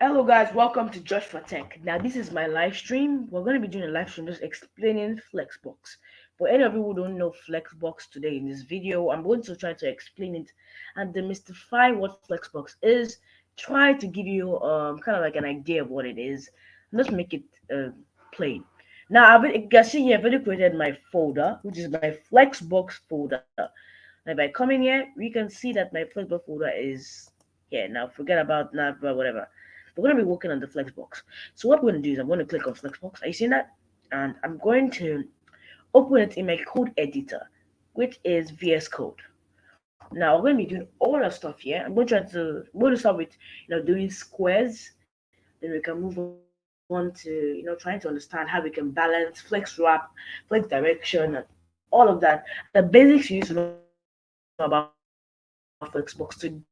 Hello guys, welcome to Josh for Tech. Now this is my live stream. We're going to be doing a live stream just explaining Flexbox. For any of you who don't know Flexbox today in this video, I'm going to try to explain it and demystify what Flexbox is. Try to give you kind of like an idea of what it is, and just make it plain. Now you can see here I've already created my folder, which is my Flexbox folder. Now if I come in here, we can see that my Flexbox folder is here. Now forget about Nav, whatever. We're going to be working on the Flexbox. So what we're going to do is I'm going to click on Flexbox. Are you seeing that? And I'm going to open it in my code editor, which is VS Code. Now we're going to be doing all our stuff here. I'm going to start with doing squares. Then we can move on to trying to understand how we can balance flex wrap, flex direction, and all of that. The basics you need to know about Flexbox to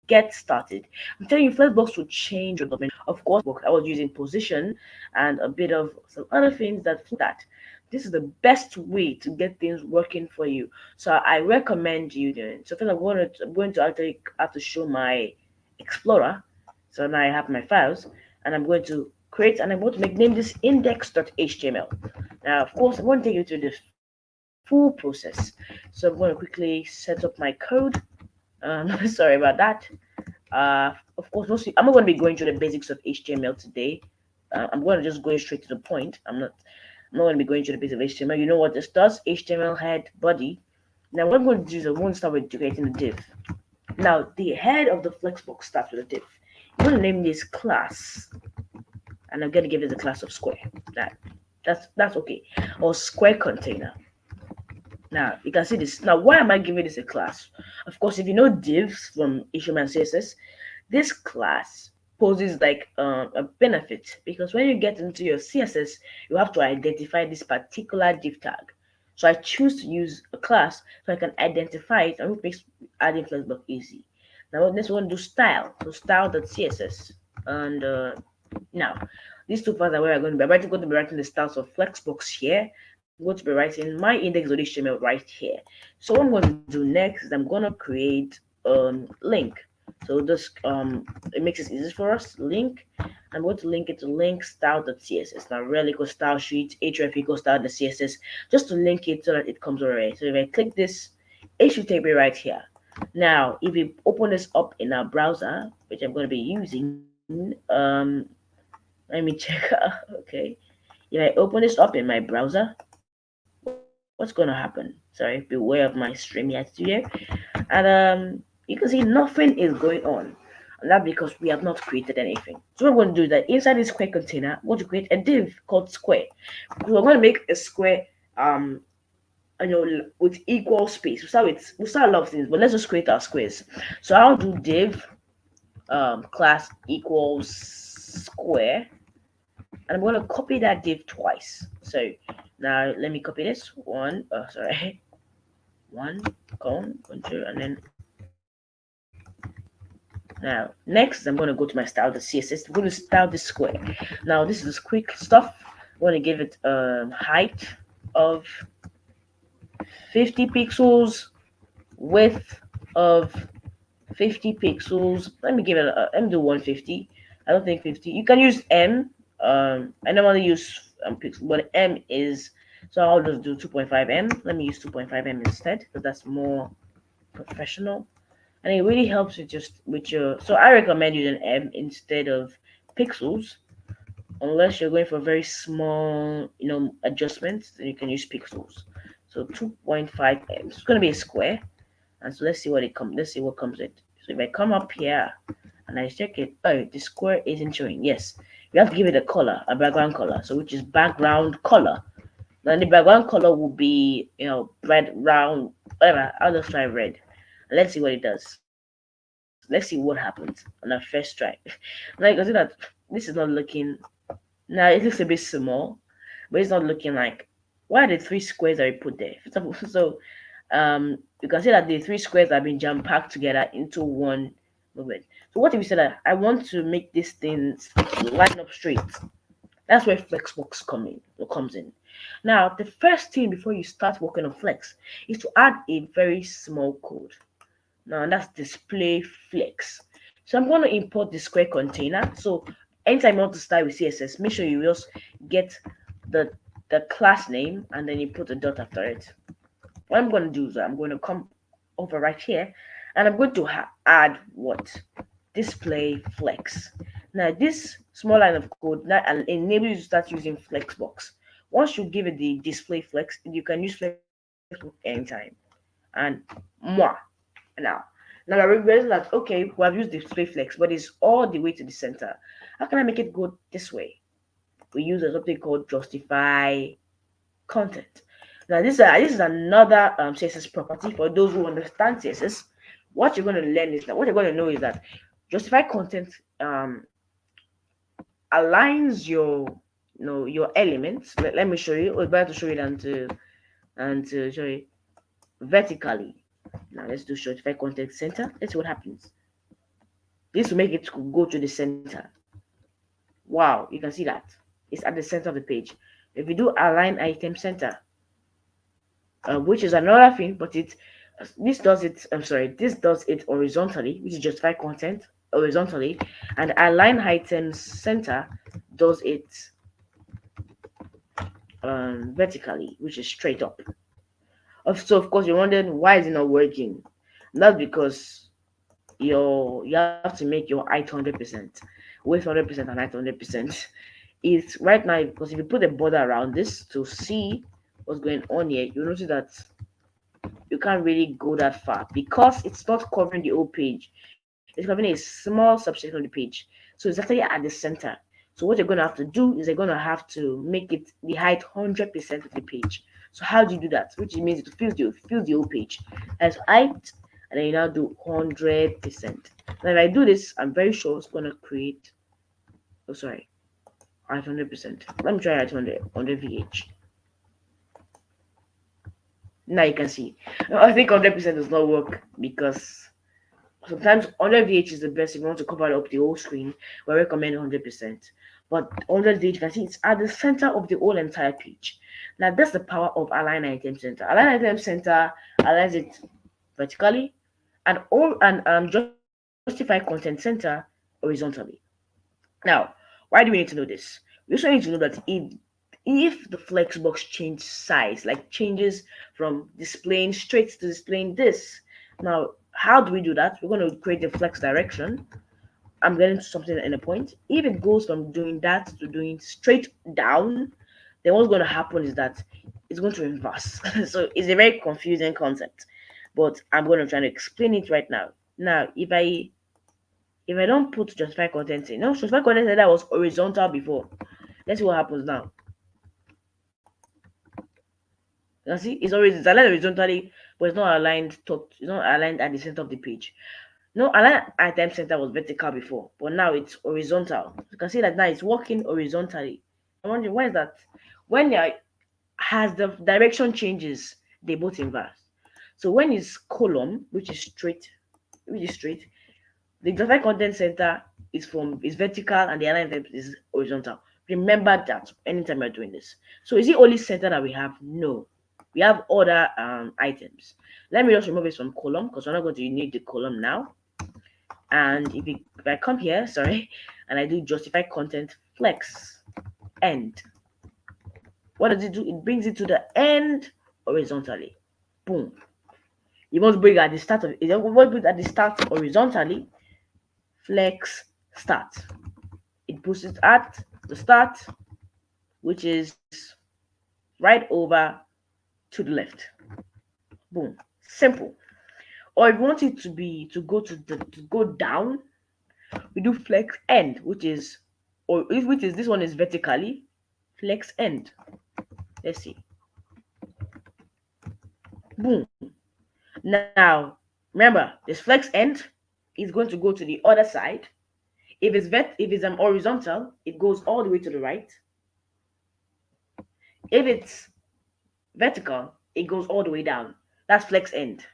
get started. I'm telling you, Flexbox will change your development. Of course, before Flexbox, I was using position and a bit of some other things that that. This is the best way to get things working for you. So I recommend you doing. So first, I'm going to actually have to show my Explorer. So now I have my files, and I'm going to create and I'm going to name this index.html. Now, of course, I'm going to take you through the full process. So I'm going to quickly set up my code. Sorry about that. Of course, I'm not going to be going through the basics of HTML today. I'm going to just go straight to the point. I'm not going to be going through the basics of HTML. You know what this does? HTML head body. Now, what I'm going to do is I'm going to start with creating a div. Now, the head of the Flexbox starts with a div. I'm going to name this class, and I'm going to give it the class of square. That's okay. Or square container. Now you can see this. Now why am I giving this a class? Of course, if you know divs from HTML and CSS, this class poses like a benefit because when you get into your CSS, you have to identify this particular div tag. So I choose to use a class so I can identify it and it makes adding Flexbox easy. Now next we're going to do style. So style.css and now these two files are where I'm going to be. I'm going to be writing the styles of Flexbox here. I'm going to be writing my index.html right here. So what I'm going to do next is I'm going to create link. So this it makes it easy for us. Link. I'm going to link it to link style.css. Now rel equals style sheet, href equals style.css, just to link it so that it comes already. So if I click this, it should take me right here. Now, if we open this up in our browser, which I'm going to be using, let me check. Okay, if I open this up in my browser, what's going to happen? Sorry, beware of my StreamYard Studio. And you can see nothing is going on. And that's because we have not created anything. So what I'm going to do is that inside this square container, I'm going to create a div called square. So we're going to make a square with equal space. We'll start a lot of things, but let's just create our squares. So I'll do div class equals square, and I'm going to copy that div twice. So now let me copy this one. Oh, sorry, one control, and then now next I'm going to go to my style the CSS. I'm going to style this square. Now this is quick stuff. I'm going to give it a height of 50 pixels, width of 50 pixels. Let me do 150. I don't think 50. You can use M. I normally use pixel, but M is, so I'll just do 2.5 M. Let me use 2.5 M instead because that's more professional, and it really helps with your. So I recommend using M instead of pixels, unless you're going for very small, adjustments. Then you can use pixels. So 2.5 M. It's gonna be a square, and so let's see what it comes. Let's see what comes with. So if I come up here and I check it, oh, the square isn't showing. Yes, we have to give it a color, a background color. So which is background color. Then the background color will be, red, round, whatever. I'll just try red. Let's see what it does. Let's see what happens on our first try. Now you can see that this is not looking. Now it looks a bit small, but it's not looking like. Why are the three squares that we put there? So you can see that the three squares have been jam packed together into one movement. So what if we say that I want to make these things line up straight? That's where Flexbox comes in. Now, the first thing before you start working on Flex is to add a very small code. Now, that's display flex. So I'm going to import the square container. So anytime you want to start with CSS, make sure you just get the the class name and then you put a dot after it. What I'm going to do is I'm going to come over right here and I'm going to add what? Display flex. Now this small line of code that enables you to start using Flexbox. Once you give it the display flex, you can use Flexbox anytime. And moi now. Now I realize that okay, we have used display flex, but it's all the way to the center. How can I make it go this way? We use something called justify content. Now this is another CSS property for those who understand CSS. What you're going to learn is that what you're going to know is that justify content aligns your your elements. Let me show you. It's better to show you than to show you vertically. Now let's do justify content center. Let's see what happens. This will make it go to the center. Wow, you can see that it's at the center of the page. If we do align item center, which is another thing, but this does it. I'm sorry, this does it horizontally, which is justify content horizontally, and align items center does it vertically, which is straight up. So of course you're wondering why is it not working? That's because you have to make your height 100%, width 100%, and height 100%. It's right now because if you put a border around this to see what's going on here, you'll notice that you can't really go that far because it's not covering the whole page. It's covering a small subsection of the page. So it's actually at the center. So what you're going to have to do is you're going to have to make it the height 100% of the page. So how do you do that? Which means it fills the whole page as height, and then you now do 100%. Now if I do this, I'm very sure it's going to create. Oh sorry, at 100%. Let me try at 100 VH. Now you can see. I think 100% does not work because sometimes 100 VH is the best if you want to cover up the whole screen. We recommend 100%. But 100 VH, you can see it's at the center of the whole entire page. Now that's the power of align item center. Align item center aligns it vertically and justify content center horizontally. Now, why do we need to know this? We also need to know that if the flexbox change size, like changes from displaying straight to displaying this. Now, how do we do that? We're going to create a flex direction. I'm getting to something in a point. If it goes from doing that to doing straight down, then what's going to happen is that it's going to reverse. So it's a very confusing concept, but I'm going to try to explain it right now. Now, if I don't put justify content in, no, justify content that was horizontal before. Let's see what happens now. You can see it's aligned horizontally, but it's not aligned top. It's not aligned at the center of the page. No, align item center was vertical before, but now it's horizontal. You can see that now it's working horizontally. I'm wondering why is that? When you has the direction changes, they both inverse. So when it's column, which is straight, the justify content center is vertical and the align item is horizontal. Remember that anytime you're doing this. So is it only center that we have? No. We have other items. Let me just remove this from column because we're not going to need the column now. And if I come here, sorry, and I do justify content flex end, what does it do? It brings it to the end horizontally. Boom. You want to bring it at the start of it. You want to bring it at the start horizontally. Flex start. It puts it at the start, which is right over to the left. Boom. Simple. Or if you want it to go down, we do flex end, which is this one is vertically flex end. Let's see. Boom. Now remember this flex end is going to go to the other side. If it's horizontal, it goes all the way to the right. If it's vertical, it goes all the way down. That's flex end.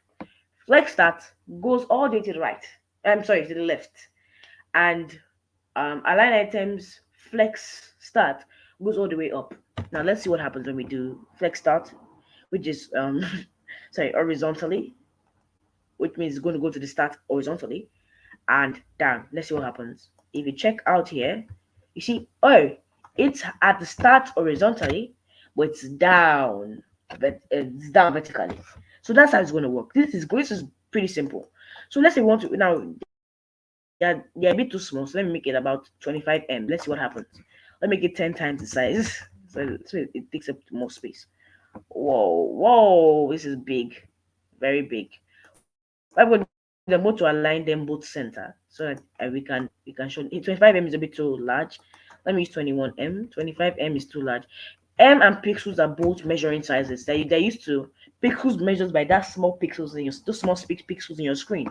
Flex start goes all the way to the right. I'm sorry, to the left. And align items flex start goes all the way up. Now let's see what happens when we do flex start, which is sorry, horizontally, which means it's going to go to the start horizontally. and down. Let's see what happens. If you check out here, you see, oh, it's at the start horizontally, but it's down, but it's down vertically. So that's how it's going to work. This is pretty simple. So let's say we want to now. They're a bit too small, so let me make it about 25 m. Let's see what happens. Let me make it 10 times the size, so it takes up more space. Whoa, this is big, very big. I'm going to want to align them both center so that we can show. 25 m is a bit too large. Let me use 21 m. 25 m is too large. M and pixels are both measuring sizes. They're used to pixels measures by that small pixels in your those small pixels in your screen.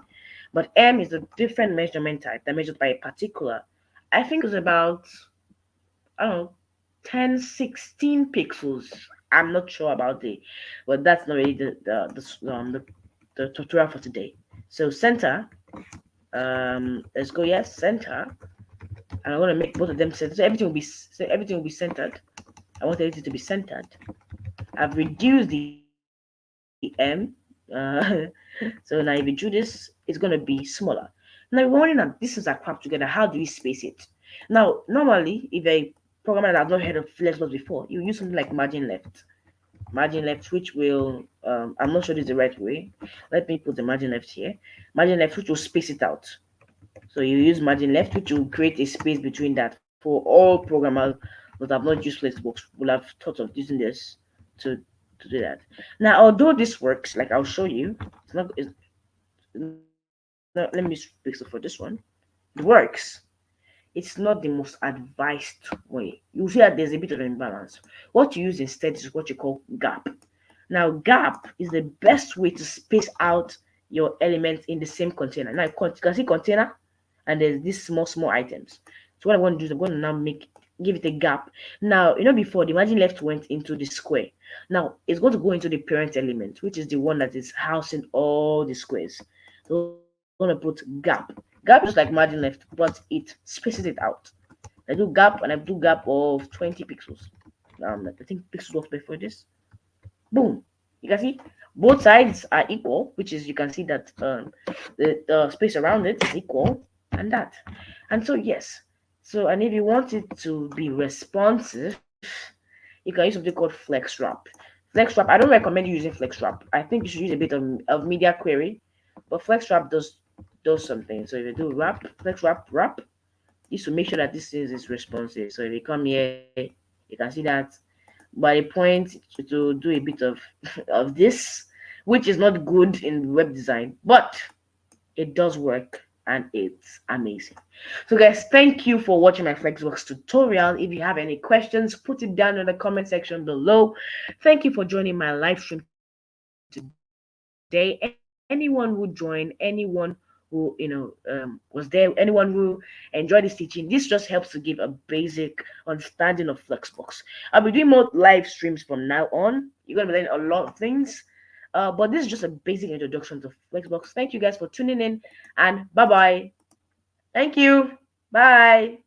But M is a different measurement type that measures by a particular. I think it's about, I don't know, 10, 16 pixels. I'm not sure about but that's not really the tutorial for today. So center, let's go. Yes, center, and I'm gonna make both of them centered. So everything will be centered. I want everything to be centered. I've reduced the M. So now if you do this, it's gonna be smaller. Now we're wondering that this is a crap together. How do we space it? Now, normally, if a programmer that has not heard of Flexbox before, you use something like margin left, which will I'm not sure this is the right way. Let me put the margin left here. Margin left, which will space it out. So you use margin left, which will create a space between that. For all programmers that have not used Flexbox, will have thought of using this to to do that. Now, although this works, like I'll show you, let me fix it for this one. It works. It's not the most advised way. You see that there's a bit of an imbalance. What you use instead is what you call gap. Now, gap is the best way to space out your elements in the same container. Now, you can see container, and there's these small items. So what I'm going to do is I'm going to now give it a gap. Now, before the margin left went into the square. Now, it's going to go into the parent element, which is the one that is housing all the squares. So we're going to put gap. Gap is just like margin left, but it spaces it out. I do gap, and I do gap of 20 pixels. I think pixels works before this. Boom. You can see both sides are equal, which is you can see that the space around it is equal, and that. And so yes. So and if you want it to be responsive, you can use something called FlexWrap. FlexWrap. I don't recommend you using FlexWrap. I think you should use a bit of media query, but FlexWrap does something. So if you do FlexWrap, is to make sure that this is responsive. So if you come here, you can see that by the point to do a bit of of this, which is not good in web design, but it does work and it's amazing. So guys, thank you for watching my Flexbox tutorial. If you have any questions, put it down in the comment section below. Thank you for joining my live stream today. Anyone who joined, anyone who was there, anyone who enjoyed this teaching, this just helps to give a basic understanding of Flexbox. I'll be doing more live streams from now on. You're gonna be learning a lot of things. But this is just a basic introduction to Flexbox. Thank you guys for tuning in, and bye bye. Thank you. Bye.